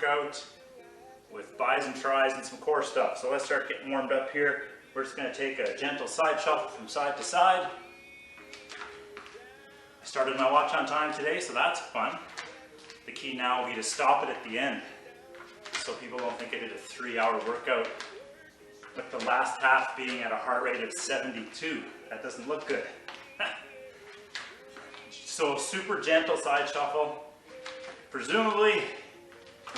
workout with bis and tris and some core stuff. So let's start getting warmed up here. We're just going to take a gentle side shuffle from side to side. I started my watch on time today, so that's fun. The key now will be to stop it at the end, so people don't think I did a 3-hour workout, with the last half being at a heart rate of 72. That doesn't look good. So super gentle side shuffle. Presumably,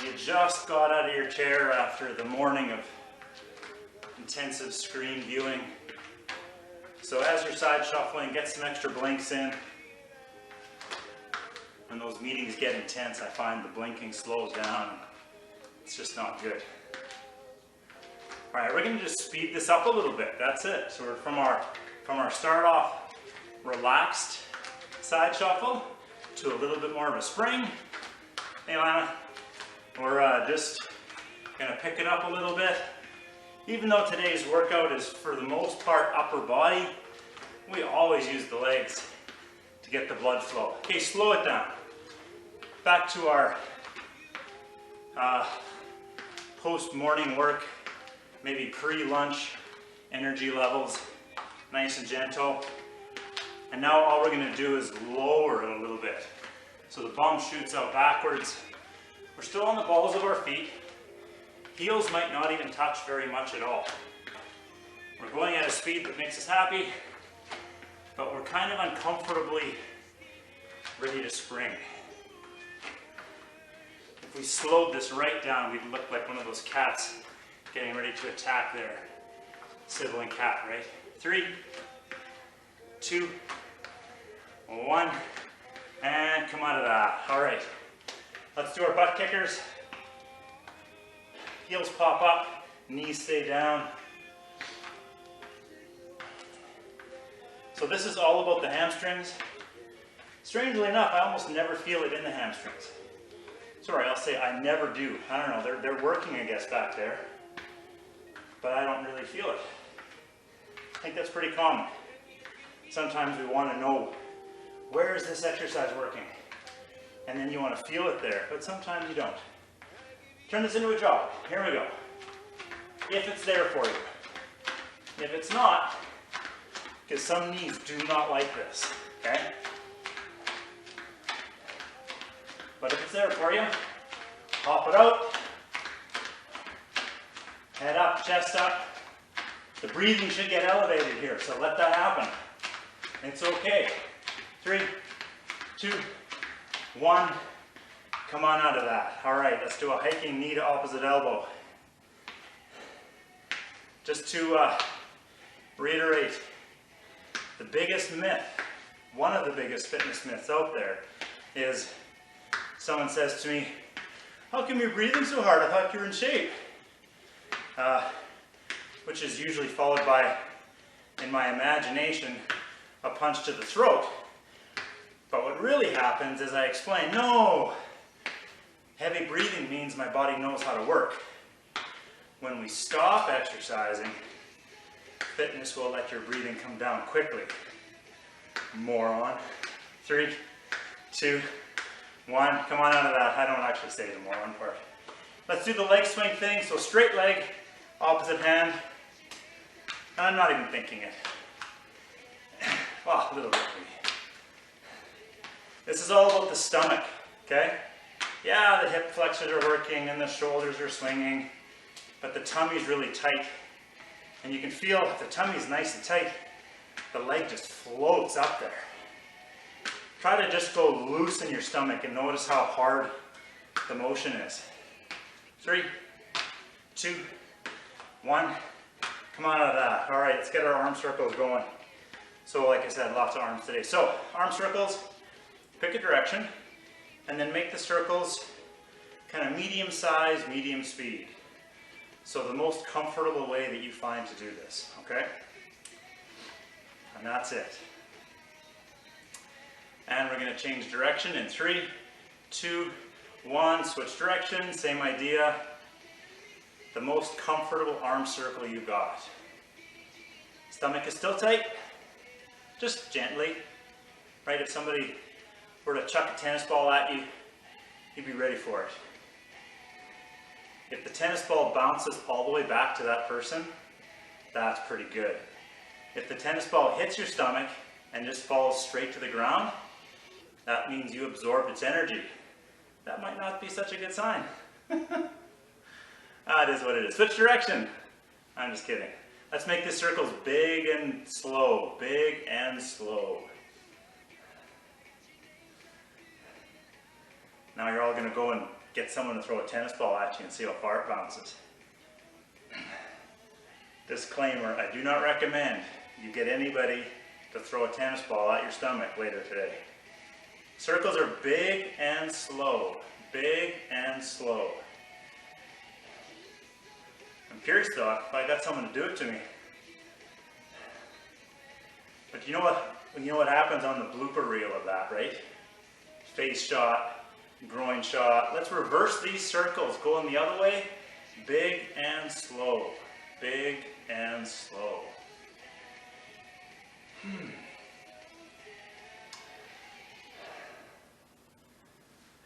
you just got out of your chair after the morning of intensive screen viewing. So as you're side shuffling, get some extra blinks in. When those meetings get intense, I find the blinking slows down. It's just not good. All right, we're going to just speed this up a little bit. That's it. So we're from our start off relaxed side shuffle to a little bit more of a spring. Hey, Lana. We're just going to pick it up a little bit. Even though today's workout is for the most part upper body, we always use the legs to get the blood flow. Okay, slow it down. Back to our post-morning work, maybe pre-lunch energy levels, nice and gentle. And now all we're going to do is lower it a little bit. So the bum shoots out backwards. We're still on the balls of our feet. Heels might not even touch very much at all. We're going at a speed that makes us happy, but we're kind of uncomfortably ready to spring. If we slowed this right down, we'd look like one of those cats getting ready to attack their sibling cat, right? 3, 2, 1, and come out of that. All right, let's do our butt kickers. Heels pop up, knees stay down. So this is all about the hamstrings. Strangely enough, I almost never feel it in the hamstrings. Sorry, I'll say I never do. I don't know, they're working, I guess, back there. But I don't really feel it. I think that's pretty common. Sometimes we want to know, where is this exercise working? And then you want to feel it there, but sometimes you don't. Turn this into a jog. Here we go. If it's there for you. If it's not, because some knees do not like this, okay? But if it's there for you, pop it out. Head up, chest up. The breathing should get elevated here, so let that happen. It's okay. 3, 2, 1. Come on out of that. All right, let's do a hiking knee to opposite elbow. Just to reiterate, the biggest myth, one of the biggest fitness myths out there is someone says to me, how come you're breathing so hard? I thought you were in shape. Which is usually followed by, in my imagination, a punch to the throat. But what really happens is I explain, no, heavy breathing means my body knows how to work. When we stop exercising, fitness will let your breathing come down quickly. Moron. 3, 2, 1. Come on out of that. I don't actually say the moron part. Let's do the leg swing thing. So straight leg, opposite hand. I'm not even thinking it. Well, a little bit maybe. This is all about the stomach, okay? Yeah, the hip flexors are working and the shoulders are swinging, but the tummy's really tight. And you can feel if the tummy's nice and tight, the leg just floats up there. Try to just go loose in your stomach and notice how hard the motion is. 3, 2, 1. Come on out of that. All right, let's get our arm circles going. So like I said, lots of arms today. So arm circles, pick a direction, and then make the circles kind of medium size, medium speed. So the most comfortable way that you find to do this, okay? And that's it. And we're going to change direction in 3, 2, 1. Switch direction, same idea. The most comfortable arm circle you've got. Stomach is still tight, just gently, right? If somebody were to chuck a tennis ball at you, you'd be ready for it. If the tennis ball bounces all the way back to that person, that's pretty good. If the tennis ball hits your stomach and just falls straight to the ground, that means you absorbed its energy. That might not be such a good sign. It is what it is. Switch direction. I'm just kidding. Let's make these circles big and slow. Big and slow. Now you're all going to go and get someone to throw a tennis ball at you and see how far it bounces. Disclaimer, I do not recommend you get anybody to throw a tennis ball at your stomach later today. Circles are big and slow. Big and slow. I'm curious though, if I got someone to do it to me. But you know what happens on the blooper reel of that, right? Face shot, groin shot. Let's reverse these circles, going the other way. Big and slow. Big and slow.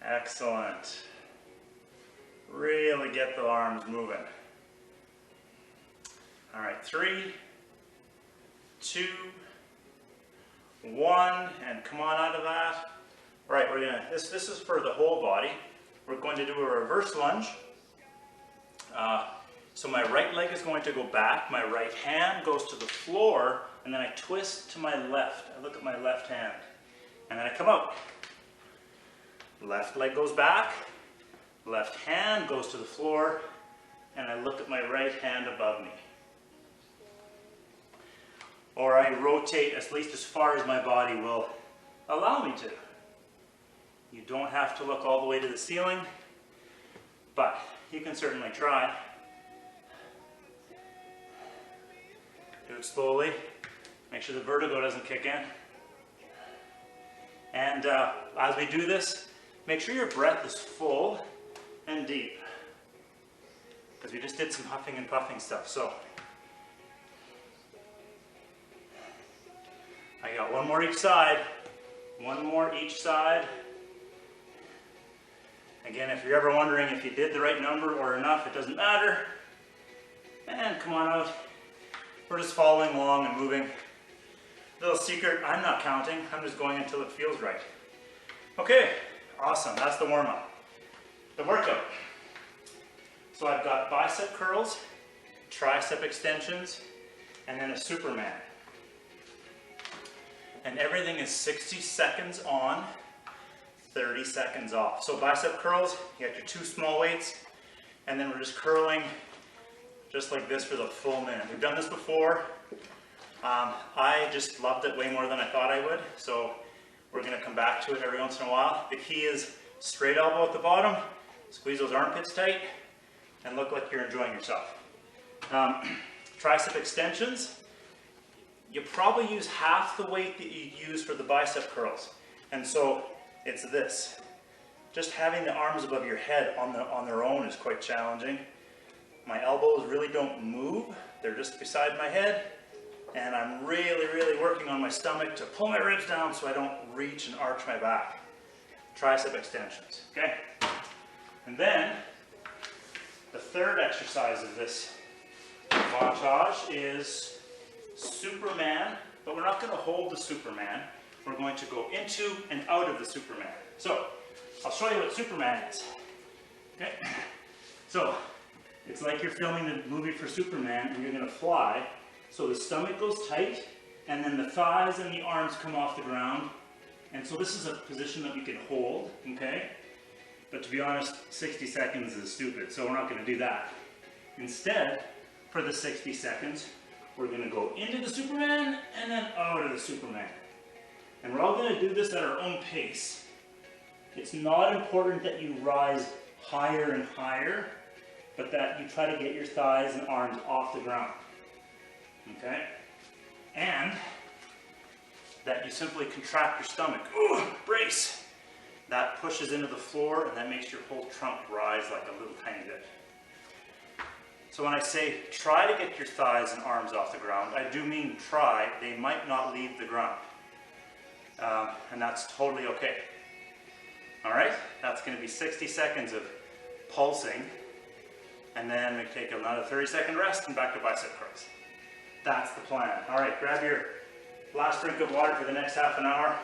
Excellent. Really get the arms moving. All right, 3, 2, 1, and come on out of that. All right, this is for the whole body. We're going to do a reverse lunge. So my right leg is going to go back, my right hand goes to the floor, and then I twist to my left. I look at my left hand, and then I come out. Left leg goes back, left hand goes to the floor, and I look at my right hand above me. Or I rotate at least as far as my body will allow me to. You don't have to look all the way to the ceiling, but you can certainly try. Do it slowly. Make sure the vertigo doesn't kick in. And as we do this, make sure your breath is full and deep. Because we just did some huffing and puffing stuff. So I got one more each side. One more each side. Again, if you're ever wondering if you did the right number or enough, it doesn't matter. And come on out. We're just following along and moving. Little secret, I'm not counting. I'm just going until it feels right. Okay, awesome. That's the warm-up. The workout. So I've got bicep curls, tricep extensions, and then a Superman. And everything is 60 seconds on, 30 seconds off. So bicep curls, you got your 2 small weights, and then we're just curling just like this for the full minute. We've done this before. I just loved it way more than I thought I would, so we're going to come back to it every once in a while. The key is straight elbow at the bottom, squeeze those armpits tight, and look like you're enjoying yourself. Tricep extensions, you probably use half the weight that you use for the bicep curls, and so it's this. Just having the arms above your head on their own is quite challenging. My elbows really don't move, they're just beside my head, and I'm really working on my stomach to pull my ribs down so I don't reach and arch my back. Tricep extensions, okay? And then, the third exercise of this montage is Superman, but we're not going to hold the Superman. We're going to go into and out of the Superman. So, I'll show you what Superman is. Okay? So, it's like you're filming the movie for Superman and you're going to fly. So the stomach goes tight and then the thighs and the arms come off the ground. And so this is a position that we can hold, okay? But to be honest, 60 seconds is stupid, so we're not going to do that. Instead, for the 60 seconds, we're going to go into the Superman and then out of the Superman. And we're all going to do this at our own pace. It's not important that you rise higher and higher, but that you try to get your thighs and arms off the ground, okay? And that you simply contract your stomach, ooh, brace. That pushes into the floor and that makes your whole trunk rise like a little tiny bit. So when I say try to get your thighs and arms off the ground, I do mean try. They might not leave the ground, and that's totally okay. All right, that's going to be 60 seconds of pulsing. And then we take another 30-second rest and back to bicep curls. That's the plan. All right, grab your last drink of water for the next half an hour.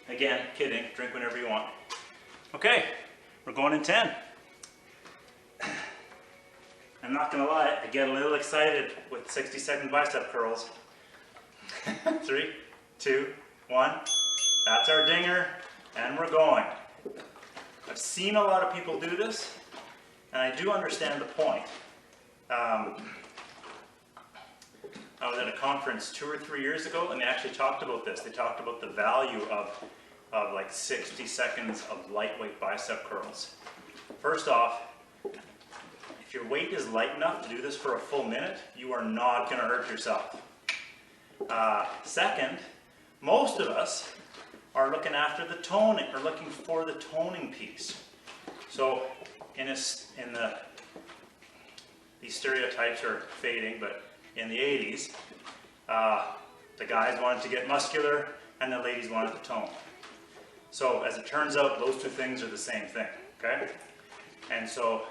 Again, kidding, drink whenever you want. Okay, we're going in 10. I'm not gonna lie, I get a little excited with 60-second bicep curls. 3, 2, 1. That's our dinger, and we're going. I've seen a lot of people do this, and I do understand the point. I was at a conference 2 or 3 years ago, and they actually talked about this. They talked about the value of like 60 seconds of lightweight bicep curls. First off, if your weight is light enough to do this for a full minute, you are not going to hurt yourself. Second, most of us are looking after the toning, or looking for the toning piece. So these stereotypes are fading, but in the 80s, the guys wanted to get muscular and the ladies wanted to tone. So as it turns out, those two things are the same thing, okay? And so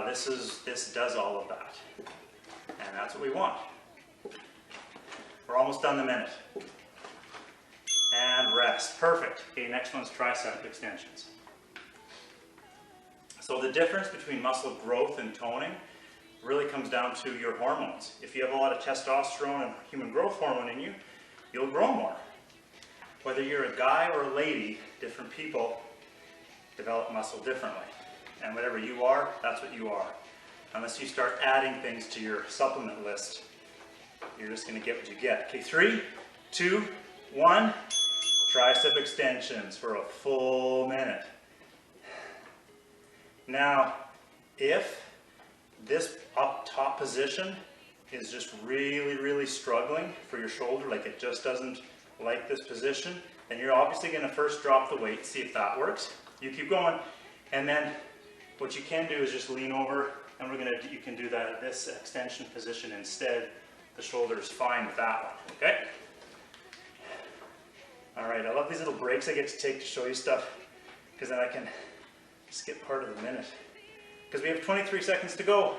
this does all of that. And that's what we want. We're almost done the minute. And rest, perfect. Okay, next one's tricep extensions. So the difference between muscle growth and toning really comes down to your hormones. If you have a lot of testosterone and human growth hormone in you, you'll grow more. Whether you're a guy or a lady, different people develop muscle differently. And whatever you are, that's what you are. Unless you start adding things to your supplement list, you're just going to get what you get. Okay, 3, 2, 1. Tricep extensions for a full minute. Now, if this up top position is just really, really struggling for your shoulder, like it just doesn't like this position, then you're obviously going to first drop the weight, see if that works. You keep going, and then what you can do is just lean over, and you can do that this extension position instead. The shoulder is fine with that one, okay? All right, I love these little breaks I get to take to show you stuff, because then I can skip part of the minute. Because we have 23 seconds to go.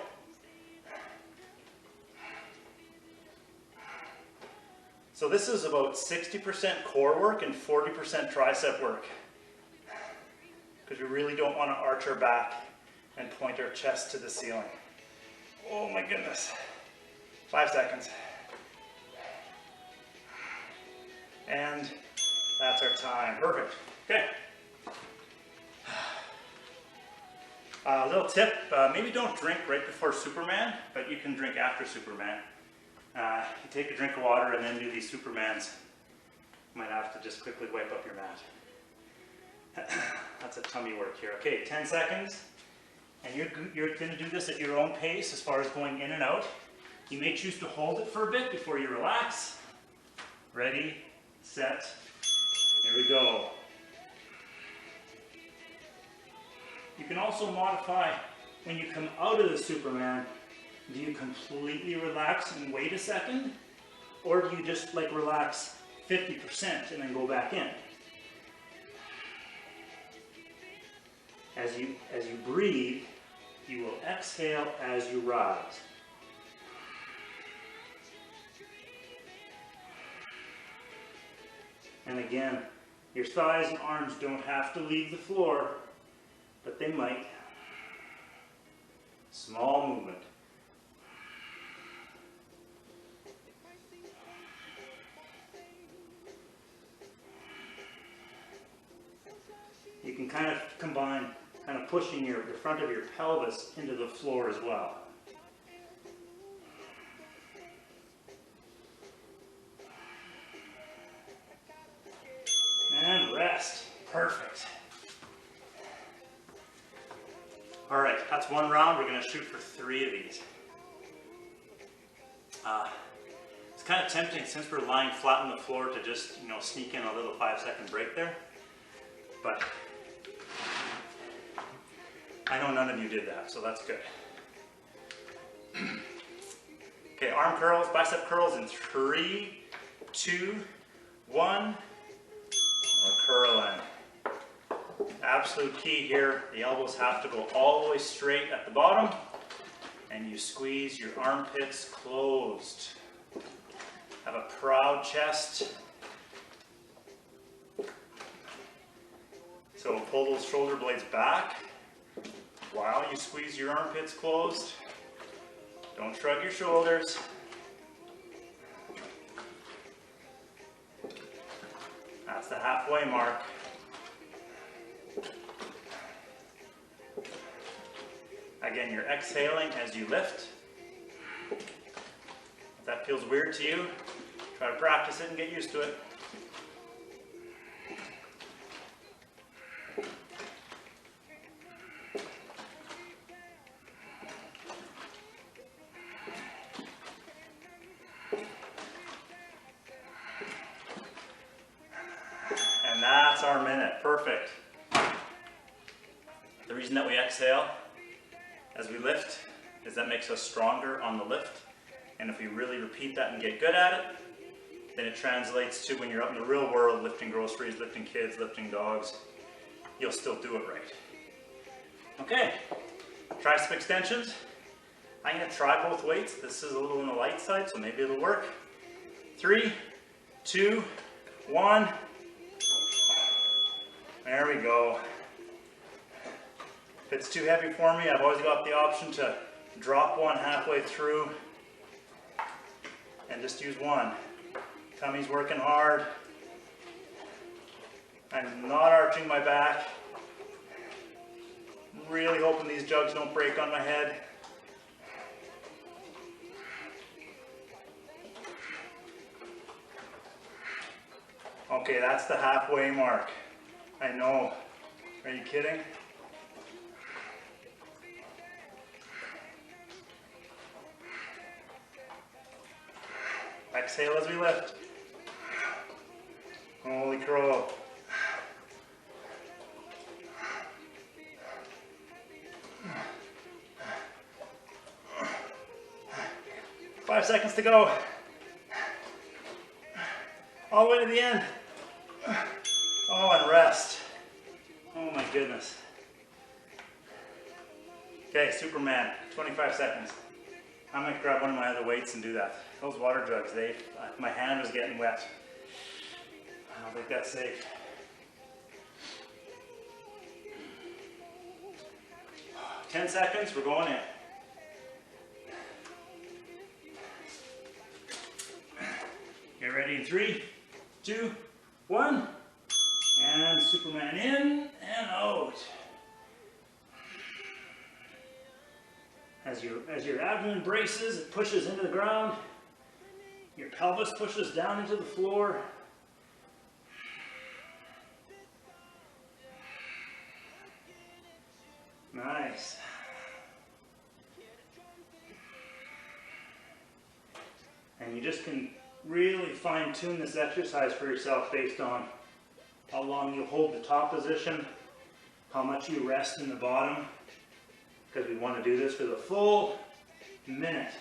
So this is about 60% core work and 40% tricep work. Because we really don't want to arch our back and point our chest to the ceiling. Oh my goodness. 5 seconds. And that's our time. Perfect. Okay. A little tip, maybe don't drink right before Superman, but you can drink after Superman. You take a drink of water and then do these Supermans. You might have to just quickly wipe up your mat. That's a tummy work here. Okay, 10 seconds. And you're going to do this at your own pace as far as going in and out. You may choose to hold it for a bit before you relax. Ready, set, here we go. You can also modify when you come out of the Superman. Do you completely relax and wait a second? Or do you just like relax 50% and then go back in? As you breathe, you will exhale as you rise. And again, your thighs and arms don't have to leave the floor, but they might. Small movement. You can kind of combine pushing the front of your pelvis into the floor as well. And rest. Perfect. All right, that's one round. We're going to shoot for 3 of these. It's kind of tempting, since we're lying flat on the floor, to just sneak in a little 5-second break there. But I know none of you did that, so that's good. Okay, arm curls, bicep curls in 3, 2, 1. We're curling. absolute key here, the elbows have to go all the way straight at the bottom, and you squeeze your armpits closed. Have a proud chest. So pull those shoulder blades back while you squeeze your armpits closed. Don't shrug your shoulders. That's the halfway mark. Again, you're exhaling as you lift. If that feels weird to you, try to practice it and get used to it. And that's our minute. Perfect. The reason that we exhale as we lift is that makes us stronger on the lift. And if we really repeat that and get good at it, then it translates to when you're out in the real world lifting groceries, lifting kids, lifting dogs, you'll still do it right. Okay, tricep extensions. I'm going to try both weights. This is a little on the light side, so maybe it'll work. 3, 2, 1. There we go. If it's too heavy for me, I've always got the option to drop one halfway through and just use one. Tummy's working hard. I'm not arching my back. I'm really hoping these jugs don't break on my head. Okay, that's the halfway mark. I know. Are you kidding? Exhale as we lift. Holy crow. Five seconds to go. All the way to the end. Oh, and rest. Oh my goodness. Okay, Superman, 25 seconds. I'm gonna grab one of my other weights and do that. Those water jugs, my hand was getting wet. I don't think that's safe. Ten seconds, we're going in. Get ready in 3, 2, 1. And Superman in and out. As your abdomen braces, it pushes into the ground. Your pelvis pushes down into the floor. Nice. And you just can really fine-tune this exercise for yourself based on how long you hold the top position, how much you rest in the bottom, because we want to do this for the full minute.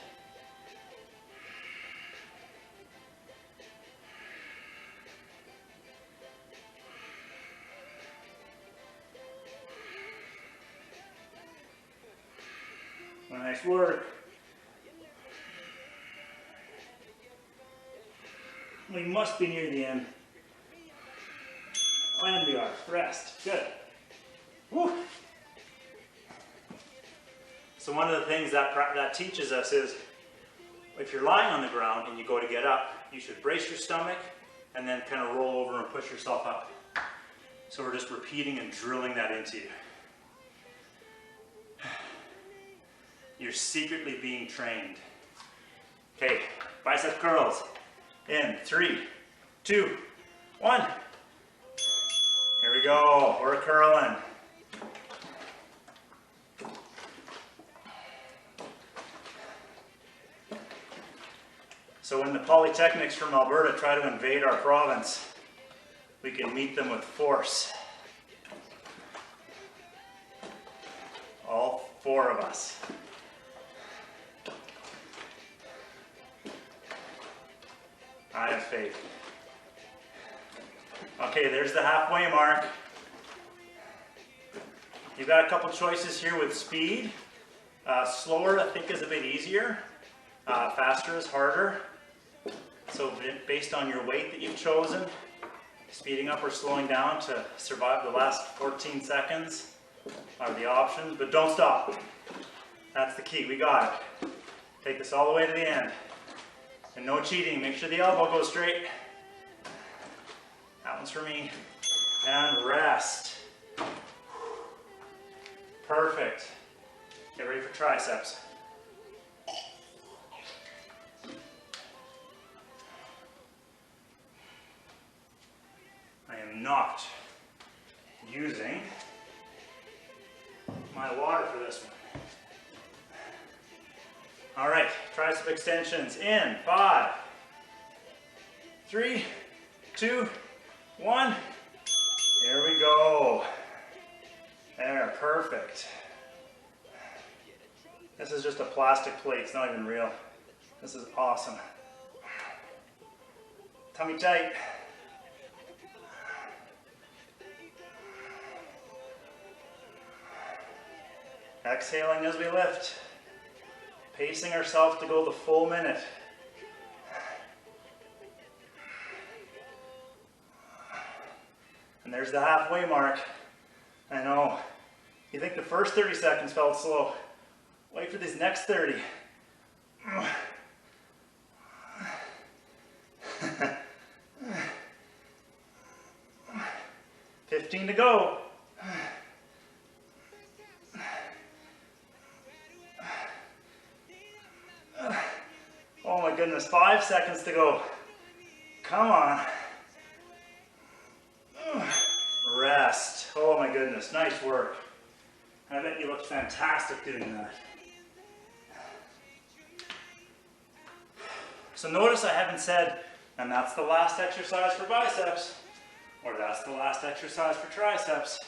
Nice work. We must be near the end. And we are. Rest. Good. Woo. So one of the things that teaches us is, if you're lying on the ground and you go to get up, you should brace your stomach and then kind of roll over and push yourself up. So we're just repeating and drilling that into you. You're secretly being trained. Okay, bicep curls. In 3, 2, 1. Here we go. We're curling. So when the polytechnics from Alberta try to invade our province, we can meet them with force. All 4 of us. I have faith. Okay, there's the halfway mark. You've got a couple choices here with speed. Slower, I think, is a bit easier. Faster is harder. So based on your weight that you've chosen, speeding up or slowing down to survive the last 14 seconds are the options, but don't stop. That's the key. We got it. Take this all the way to the end. And no cheating. Make sure the elbow goes straight. That one's for me. And rest. Perfect. Get ready for triceps. I am not using my water for this one. All right, tricep extensions in 5, 3, 2, 1. Here we go. There, perfect. This is just a plastic plate, it's not even real. This is awesome. Tummy tight. Exhaling as we lift. Pacing ourselves to go the full minute. And there's the halfway mark. I know. You think the first 30 seconds felt slow. Wait for these next 30. 15 to go. Oh my goodness, 5 seconds to go. Come on. Rest. Oh my goodness, nice work. I bet you look fantastic doing that. So notice I haven't said, and that's the last exercise for biceps, or that's the last exercise for triceps,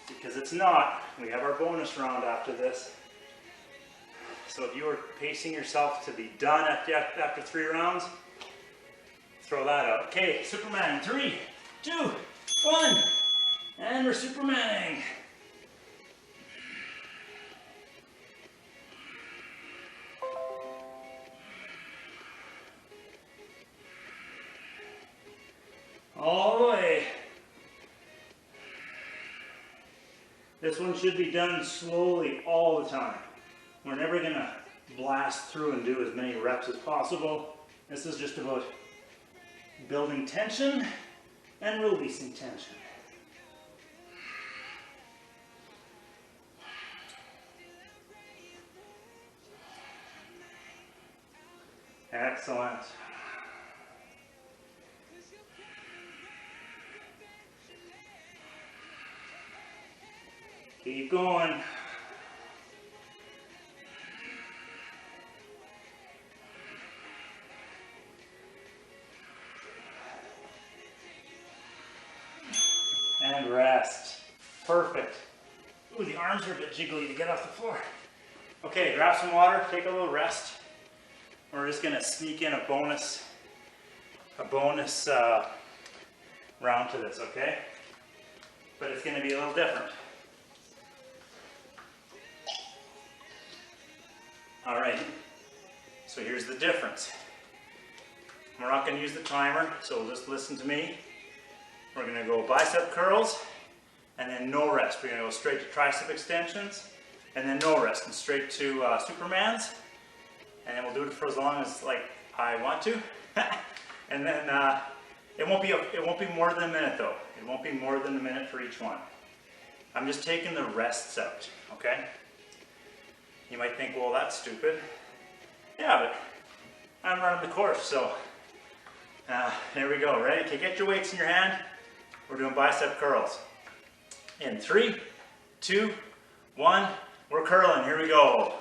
because it's not. We have our bonus round after this. So if you were pacing yourself to be done after 3 rounds, throw that out. Okay, Superman, 3, 2, 1, and we're Supermaning. All the way. This one should be done slowly all the time. We're never going to blast through and do as many reps as possible. This is just about building tension and releasing tension. Excellent. Keep going. And rest. Perfect. Ooh, the arms are a bit jiggly to get off the floor. Okay, grab some water, take a little rest. We're just gonna sneak in a bonus round to this, okay? But it's gonna be a little different. All right, so here's the difference. We're not gonna use the timer, so just listen to me. We're gonna go bicep curls, and then no rest. We're gonna go straight to tricep extensions, and then no rest, and straight to Supermans. And then we'll do it for as long as I want to. And then it won't be more than a minute though. It won't be more than a minute for each one. I'm just taking the rests out, okay? You might think, well, that's stupid. Yeah, but I'm running the course, so there we go. Ready? Okay, get your weights in your hand. We're doing bicep curls. In 3, 2, 1, we're curling. Here we go.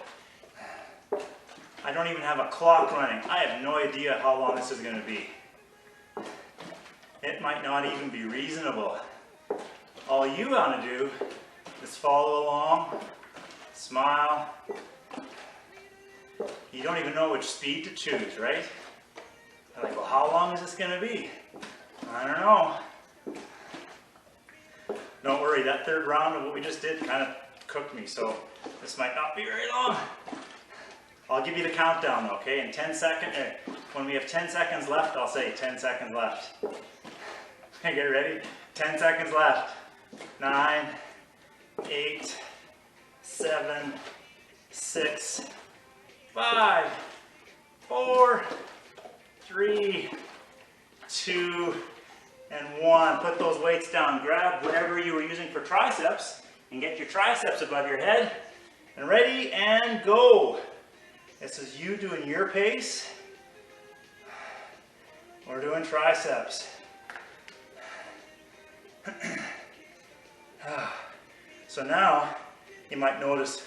I don't even have a clock running. I have no idea how long this is going to be. It might not even be reasonable. All you want to do is follow along, smile. You don't even know which speed to choose, right? You're like, well, how long is this going to be? I don't know. Don't worry, that third round of what we just did kind of cooked me, so this might not be very long. I'll give you the countdown, okay? In 10 seconds, when we have 10 seconds left, I'll say 10 seconds left. Okay, get ready? 10 seconds left. 9, 8, 7, 6, 5, 4, 3, 2, and 1. Put those weights down. Grab whatever you were using for triceps and get your triceps above your head. And ready and go. This is you doing your pace. We're doing triceps. So now you might notice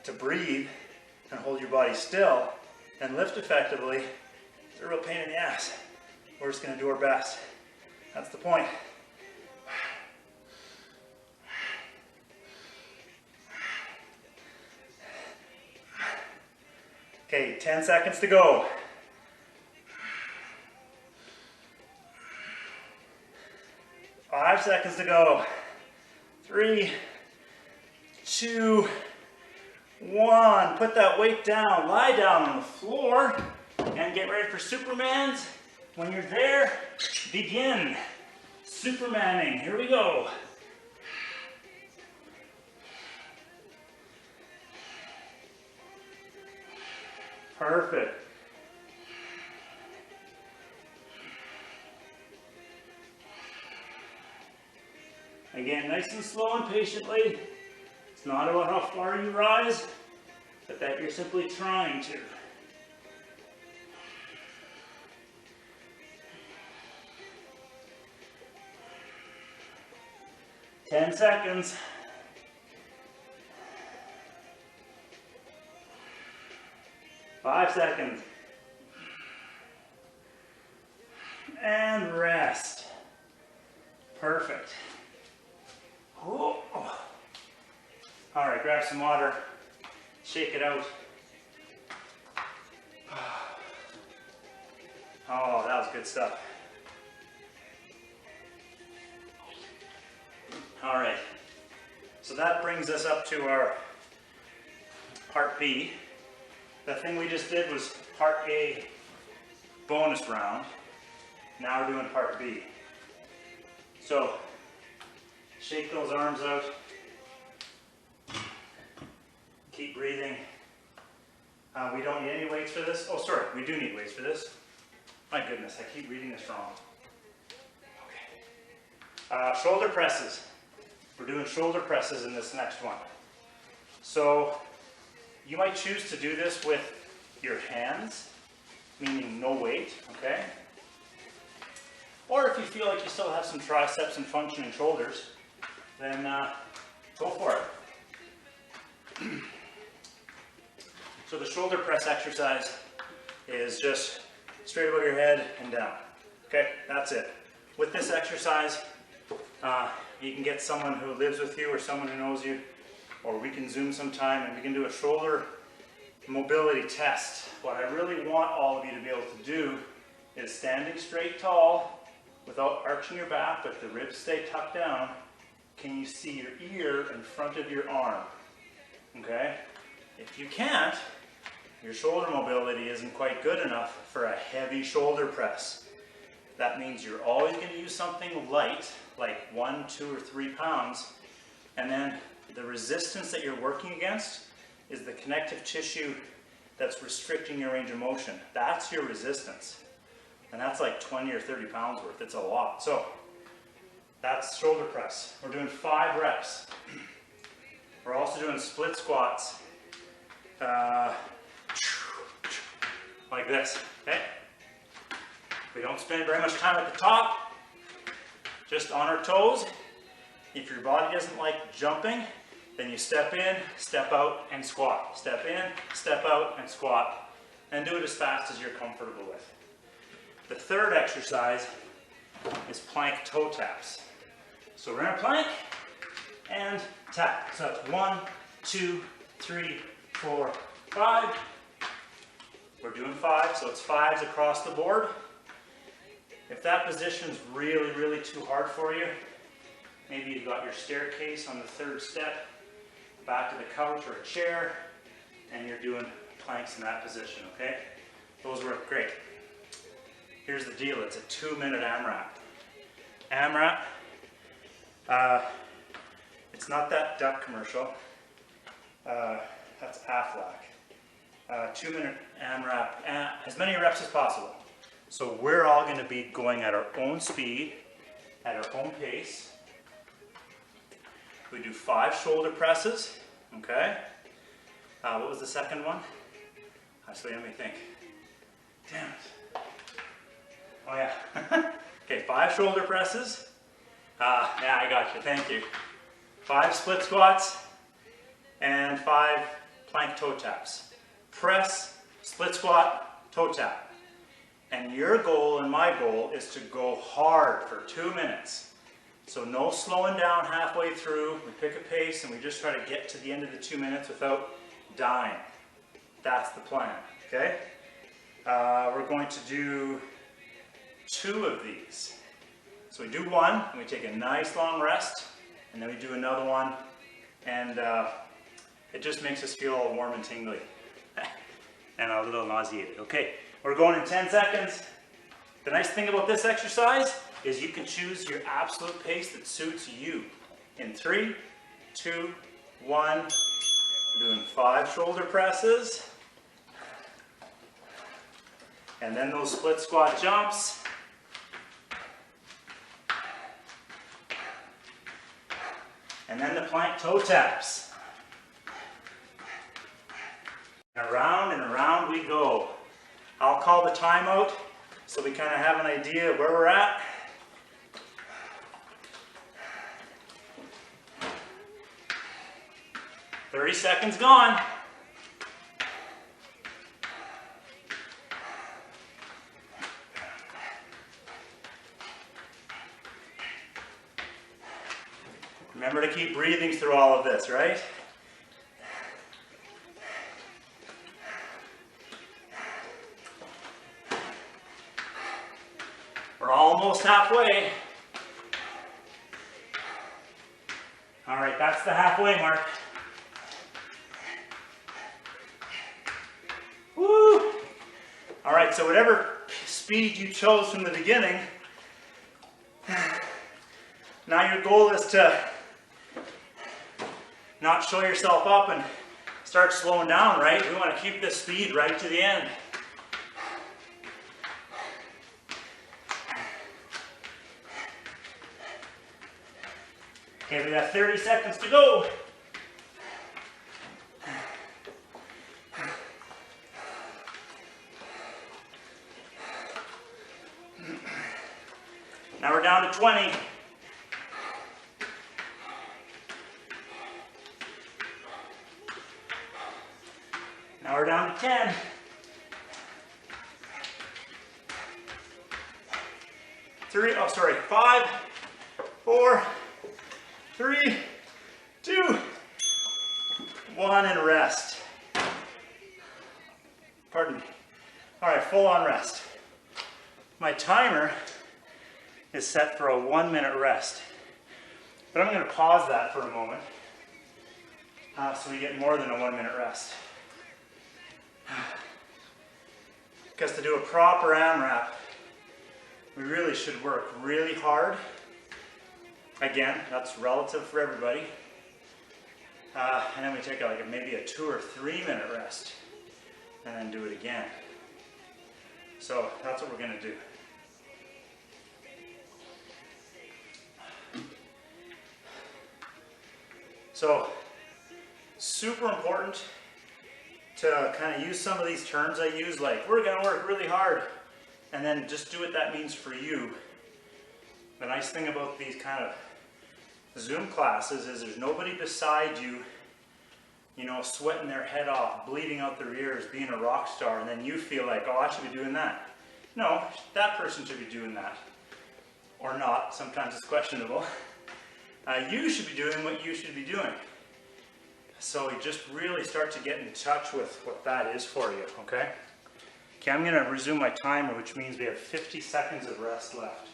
to breathe and hold your body still and lift effectively. It's a real pain in the ass. We're just going to do our best. That's the point. Okay, 10 seconds to go. 5 seconds to go. 3, 2, 1. Put that weight down. Lie down on the floor and get ready for Supermans. When you're there, begin. Supermaning. Here we go. Perfect. Again, nice and slow and patiently. It's not about how far you rise, but that you're simply trying to. Ten seconds. Five seconds. And rest. Perfect. Oh. All right, grab some water. Shake it out. Oh, that was good stuff. All right, so that brings us up to our part B. The thing we just did was part A bonus round. Now we're doing part B. So, shake those arms out. Keep breathing. We don't need any weights for this. Oh, sorry, we do need weights for this. My goodness, I keep reading this wrong. Okay. Shoulder presses. We're doing shoulder presses in this next one. So, you might choose to do this with your hands, meaning no weight, okay? Or if you feel like you still have some triceps and functioning shoulders, then go for it. So the shoulder press exercise is just straight above your head and down. Okay, that's it. With this exercise, you can get someone who lives with you or someone who knows you, or we can Zoom sometime and we can do a shoulder mobility test. What I really want all of you to be able to do is standing straight tall without arching your back, but the ribs stay tucked down. Can you see your ear in front of your arm? Okay? If you can't, your shoulder mobility isn't quite good enough for a heavy shoulder press. That means you're always going to use something light, like 1, 2, or 3 pounds, and then the resistance that you're working against is the connective tissue that's restricting your range of motion. That's your resistance. And that's like 20 or 30 pounds worth. It's a lot. So that's shoulder press. We're doing 5 reps. We're also doing split squats. Like this, okay? We don't spend very much time at the top, just on our toes. If your body doesn't like jumping, then you step in, step out, and squat. Step in, step out, and squat. And do it as fast as you're comfortable with. The third exercise is plank toe taps. So we're in a plank and tap. So that's 1, 2, 3, 4, 5. We're doing 5, so it's 5s across the board. If that position's really, really too hard for you, Maybe you've got your staircase on the third step, back to the couch or a chair, and you're doing planks in that position, okay? Those work great. Here's the deal, it's a 2-minute AMRAP. AMRAP, it's not that duck commercial, that's Aflac. 2-minute AMRAP, as many reps as possible. So we're all going to be going at our own speed, at our own pace. We do 5 shoulder presses, okay? What was the second one? Actually, let me think. Damn it. Oh yeah. Okay, 5 shoulder presses. Yeah, I got you, thank you. 5 split squats and 5 plank toe taps. Press, split squat, toe tap. And your goal and my goal is to go hard for 2 minutes. So no slowing down halfway through. We pick a pace and we just try to get to the end of the 2 minutes without dying. That's the plan, okay? We're going to do 2 of these. So we do 1, and we take a nice long rest, and then we do another one, and it just makes us feel all warm and tingly. And a little nauseated. Okay, we're going in 10 seconds. The nice thing about this exercise is you can choose your absolute pace that suits you. In 3, 2, 1, we're doing 5 shoulder presses. And then those split squat jumps. And then the plank toe taps. Around and around we go. I'll call the timeout so we kind of have an idea of where we're at. "30 seconds gone. Remember to keep breathing through all of this, right? We're almost halfway. All right, that's the halfway mark. Woo! All right, so whatever speed you chose from the beginning, now your goal is to not show yourself up and start slowing down, right? We want to keep this speed right to the end. Okay, we got 30 seconds to go. Now we're down to 20. Now we're down to 10. 5, 4, 3, 2, 1, and rest. Pardon me. All right, full on rest. My timer is set for a 1-minute rest, but I'm going to pause that for a moment so we get more than a 1-minute rest. Because to do a proper AMRAP, we really should work really hard. Again, that's relative for everybody. And then we take like maybe a 2 or 3 minute rest and then do it again. So that's what we're going to do. So super important to kind of use some of these terms I use, like we're going to work really hard, and then just do what that means for you. The nice thing about these kind of Zoom classes is there's nobody beside you, you know, sweating their head off, bleeding out their ears, being a rock star, and then you feel like, oh, I should be doing that. No, that person should be doing that. Or not, sometimes it's questionable. You should be doing what you should be doing. So you just really start to get in touch with what that is for you, okay? Okay, I'm going to resume my timer, which means we have 50 seconds of rest left.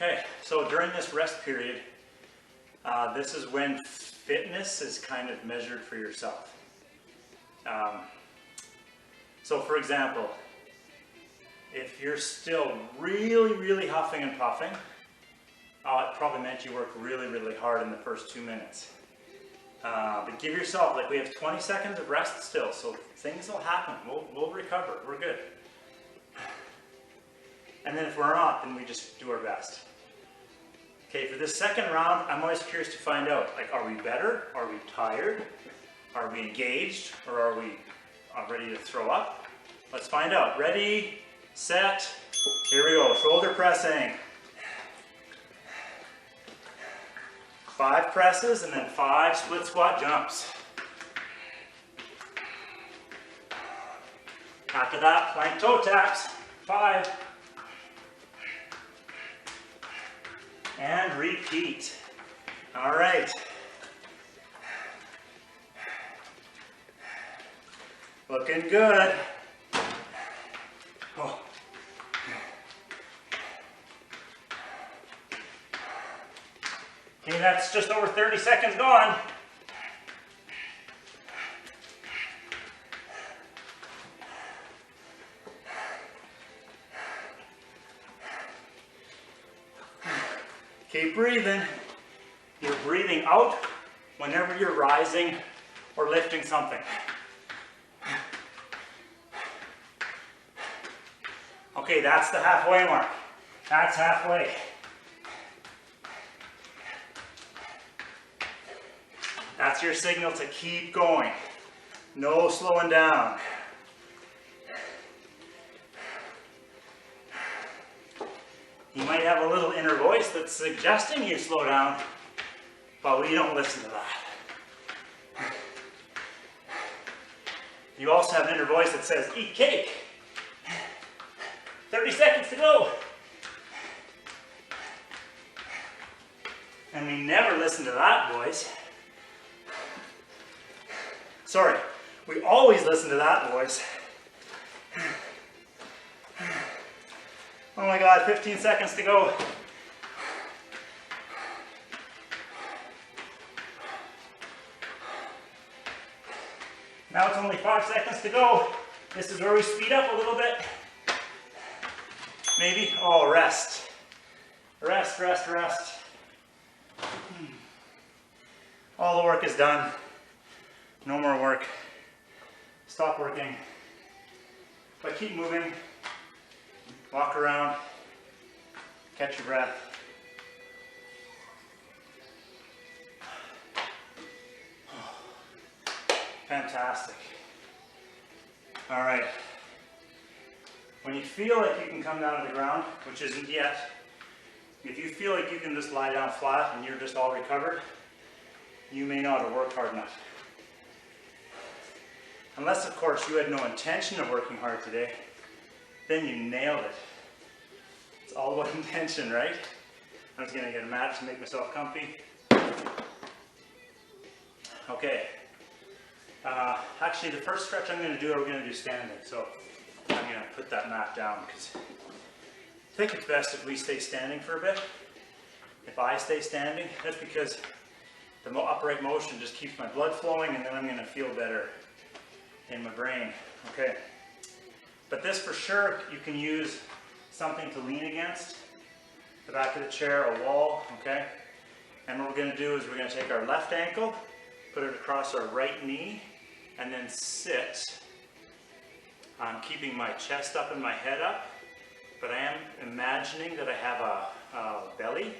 Okay, so during this rest period, this is when fitness is kind of measured for yourself. So for example, if you're still really huffing and puffing, it probably meant you worked really hard in the first 2 minutes. But give yourself, like we have 20 seconds of rest still, so things will happen. We'll recover, we're good. And then if we're not, then we just do our best. Okay, for this second round, I'm always curious to find out, like, are we better? Are we tired? Are we engaged? Or are we ready to throw up? Let's find out. Ready, set, here we go. Shoulder pressing. 5 presses and then 5 split squat jumps. After that, plank toe taps. 5. And repeat. All right. Looking good. Oh. Okay, that's just over 30 seconds gone. Keep breathing. You're breathing out whenever you're rising or lifting something. Okay, that's the halfway mark. That's halfway. That's your signal to keep going. No slowing down. You might have a little inner voice that's suggesting you slow down, but we don't listen to that. You also have an inner voice that says, eat cake. 30 seconds to go. And we never listen to that voice. Sorry, we always listen to that voice. Oh my God, 15 seconds to go. Now it's only 5 seconds to go. This is where we speed up a little bit. Maybe, oh, rest. Rest. All the work is done. No more work. Stop working. But keep moving. Walk around. Catch your breath. Fantastic. All right. When you feel like you can come down to the ground, which isn't yet, if you feel like you can just lie down flat and you're just all recovered, you may not have worked hard enough. Unless, of course, you had no intention of working hard today, then you nailed it. It's all about intention, right? I'm just gonna get a mat to make myself comfy. Okay. Actually, the first stretch I'm gonna do, we're gonna do standing. So I'm gonna put that mat down because I think it's best if we stay standing for a bit. If I stay standing, that's because the upright motion just keeps my blood flowing, and then I'm gonna feel better in my brain. Okay. But this for sure, you can use something to lean against, the back of the chair, a wall, okay? And what we're gonna do is we're gonna take our left ankle, put it across our right knee, and then sit. I'm keeping my chest up and my head up, but I am imagining that I have a belly,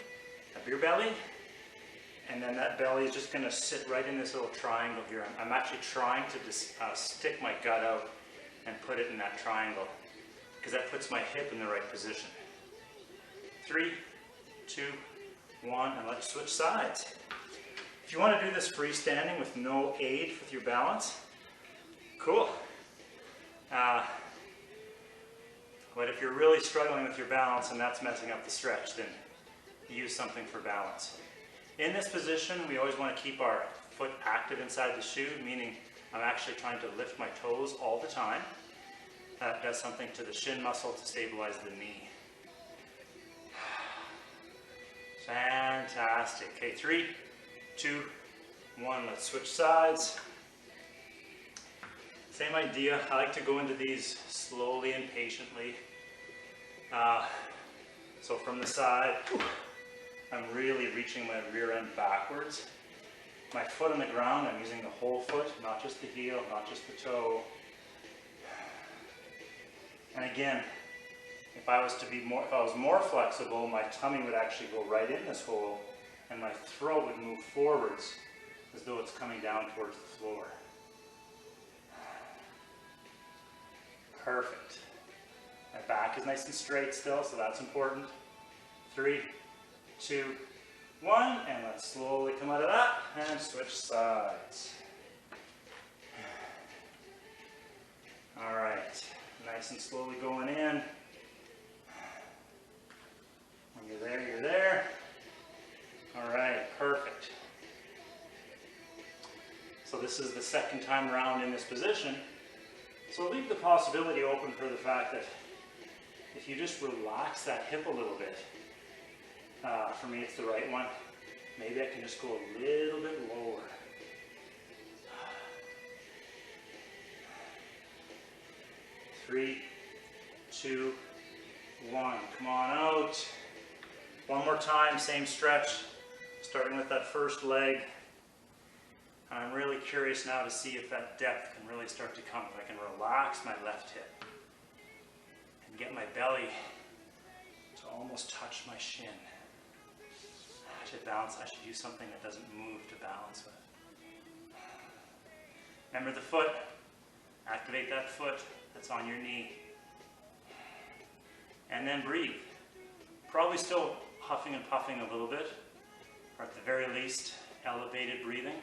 a beer belly, and then that belly is just gonna sit right in this little triangle here. I'm actually trying to stick my gut out and put it in that triangle, because that puts my hip in the right position. 3, 2, 1, and let's switch sides. If you want to do this freestanding with no aid with your balance, cool. But if you're really struggling with your balance and that's messing up the stretch, then use something for balance. In this position, we always want to keep our foot active inside the shoe, meaning I'm actually trying to lift my toes all the time. That does something to the shin muscle to stabilize the knee. Fantastic. Okay, 3, 2, 1. Let's switch sides. Same idea. I like to go into these slowly and patiently. So from the side, I'm really reaching my rear end backwards. My foot on the ground, I'm using the whole foot, not just the heel, not just the toe. And again, if I was more flexible, my tummy would actually go right in this hole and my throat would move forwards as though it's coming down towards the floor. Perfect. My back is nice and straight still, so that's important. 3, 2, 1, and let's slowly come out of that and switch sides. All right, nice and slowly going in. When you're there, you're there. All right, perfect. So this is the second time around in this position. So leave the possibility open for the fact that if you just relax that hip a little bit, for me it's the right one, maybe I can just go a little bit lower. Three, 2, 1. Come on out. One more time, same stretch, starting with that first leg. I'm really curious now to see if that depth can really start to come, if I can relax my left hip and get my belly to almost touch my shin. To balance, I should use something that doesn't move to balance with. Remember the foot, activate that foot that's on your knee. And then breathe. Probably still huffing and puffing a little bit, or at the very least, elevated breathing.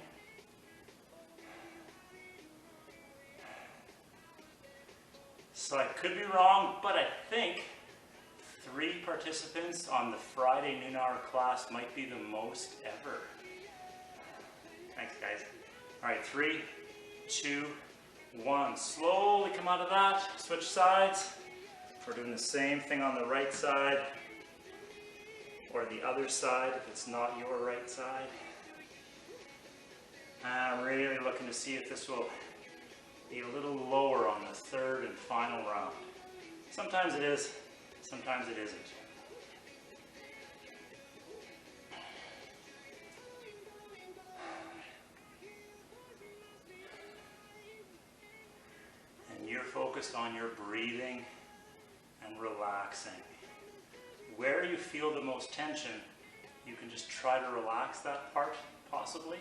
So I could be wrong, but I think 3 participants on the Friday noon hour class might be the most ever. Thanks, guys. All right, 3, 2, 1. Slowly come out of that. Switch sides. We're doing the same thing on the right side or the other side if it's not your right side. I'm really looking to see if this will be a little lower on the third and final round. Sometimes it is, sometimes it isn't. And you're focused on your breathing and relaxing. Where you feel the most tension, you can just try to relax that part, possibly.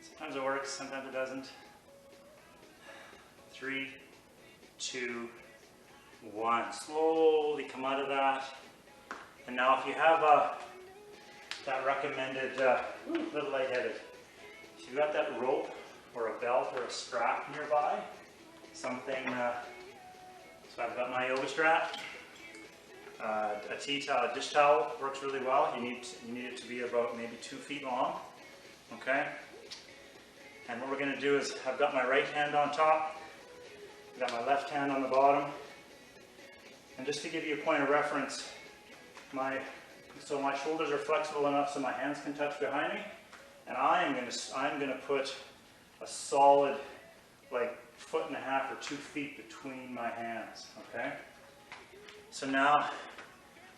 Sometimes it works, sometimes it doesn't. 3, 2, 1. Slowly come out of that. And now if you have that recommended, little lightheaded, if you've got that rope or a belt or a strap nearby, something, so I've got my yoga strap. A tea towel, a dish towel works really well. You need it to be about maybe 2 feet long, okay? And what we're going to do is, I've got my right hand on top, I've got my left hand on the bottom, and just to give you a point of reference, so my shoulders are flexible enough so my hands can touch behind me, and I'm going to put a solid, like 1.5 or 2 feet between my hands, okay? So now,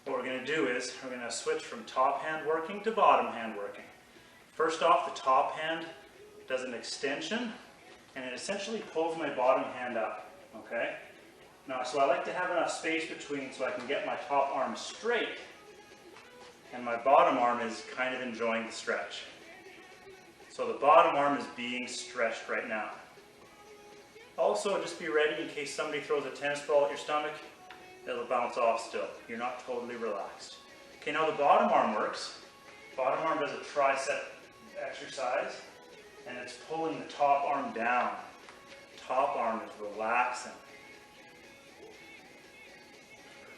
what we're going to do is, we're going to switch from top hand working to bottom hand working. First off, the top hand does an extension, and it essentially pulls my bottom hand up, okay? Now, so I like to have enough space between so I can get my top arm straight, and my bottom arm is kind of enjoying the stretch. So the bottom arm is being stretched right now. Also, just be ready in case somebody throws a tennis ball at your stomach, it'll bounce off still. You're not totally relaxed. Okay, now the bottom arm works. Bottom arm does a tricep exercise, and it's pulling the top arm down. Top arm is relaxing.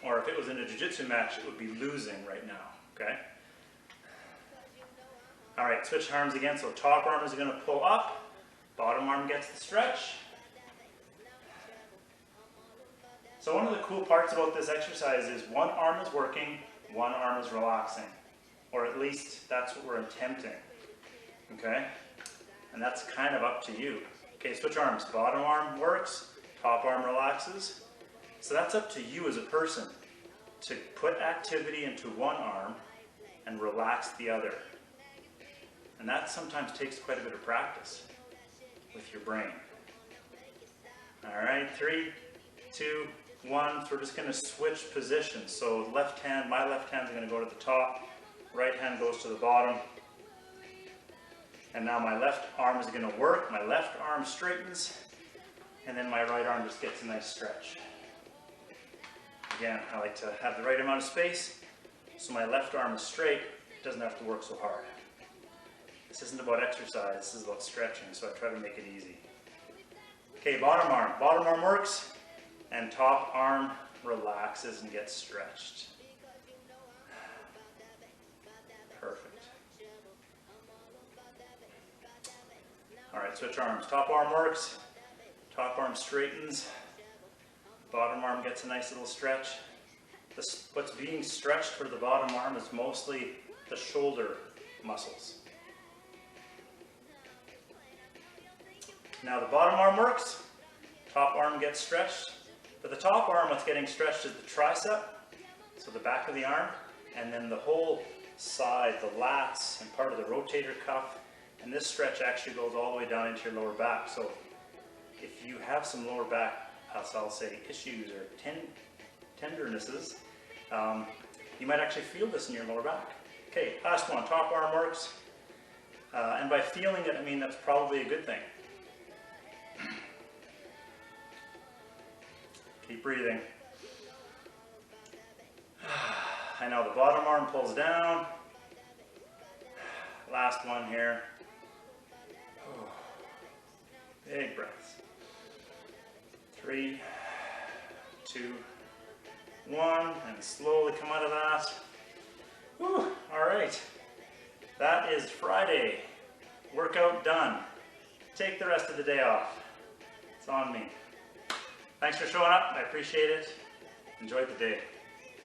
Or if it was in a jiu-jitsu match, it would be losing right now, okay? All right, switch arms again. So top arm is going to pull up, bottom arm gets the stretch. So one of the cool parts about this exercise is one arm is working, one arm is relaxing, or at least that's what we're attempting, okay? And that's kind of up to you. Okay, switch arms. Bottom arm works, top arm relaxes. So that's up to you as a person to put activity into one arm and relax the other. And that sometimes takes quite a bit of practice with your brain. All right, 3, 2, 1. So we're just going to switch positions. So left hand, my left hand is going to go to the top, right hand goes to the bottom. And now my left arm is going to work, my left arm straightens, and then my right arm just gets a nice stretch. Again, I like to have the right amount of space, so my left arm is straight, it doesn't have to work so hard. This isn't about exercise, this is about stretching, so I try to make it easy. Okay, bottom arm. Bottom arm works, and top arm relaxes and gets stretched. Perfect. All right, switch arms. Top arm works, top arm straightens, bottom arm gets a nice little stretch. What's being stretched for the bottom arm is mostly the shoulder muscles. Now the bottom arm works, top arm gets stretched. For the top arm, what's getting stretched is the tricep, so the back of the arm, and then the whole side, the lats, and part of the rotator cuff. And this stretch actually goes all the way down into your lower back. So if you have some lower back, I'll say, issues or tendernesses, you might actually feel this in your lower back. Okay, last one, top arm works. And by feeling it, I mean that's probably a good thing. Keep breathing. I know the bottom arm pulls down. Last one here. Big breaths. 3, 2, 1, and slowly come out of that. Whew, all right. That is Friday. Workout done. Take the rest of the day off. It's on me. Thanks for showing up. I appreciate it. Enjoy the day.